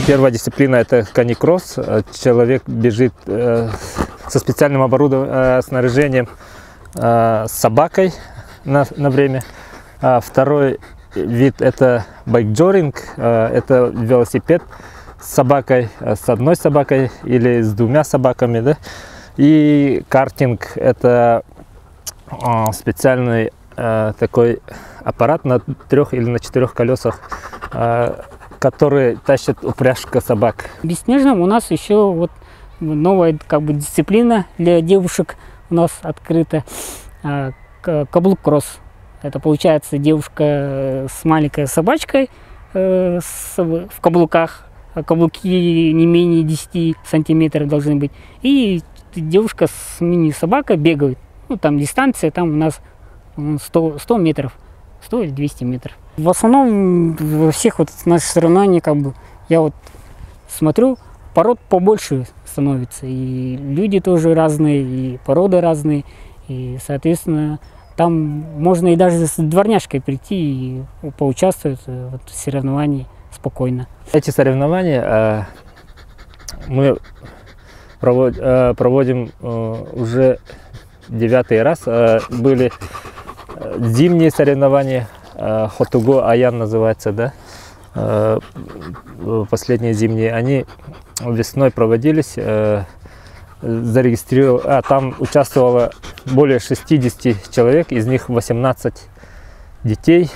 Первая дисциплина – это каникросс. Человек бежит со специальным снаряжением с собакой на время. Второй вид – это байкджоринг. Это велосипед с собакой, с одной собакой или с двумя собаками. Да? И картинг – это специальный такой аппарат на 3 или на 4 колесах, который тащит упряжка собак. В Бесснежном у нас еще вот новая дисциплина для девушек у нас открыта. Каблук-кросс. Это получается девушка с маленькой собачкой в каблуках. Каблуки не менее 10 сантиметров должны быть. И девушка с мини-собакой бегает. Ну, там дистанция, там у нас 100 метров, 100 или 200 метров. В основном во всех вот наших соревнованиях я вот смотрю, пород побольше становится. И люди тоже разные, и породы разные. И, соответственно, там можно и даже с дворняжкой прийти и поучаствовать в соревновании спокойно. Эти соревнования мы проводим уже 9-й раз. Были зимние соревнования, Хотуго Аян называется, да? Последние зимние. Они весной проводились. Там участвовало более 60 человек, из них 18 детей.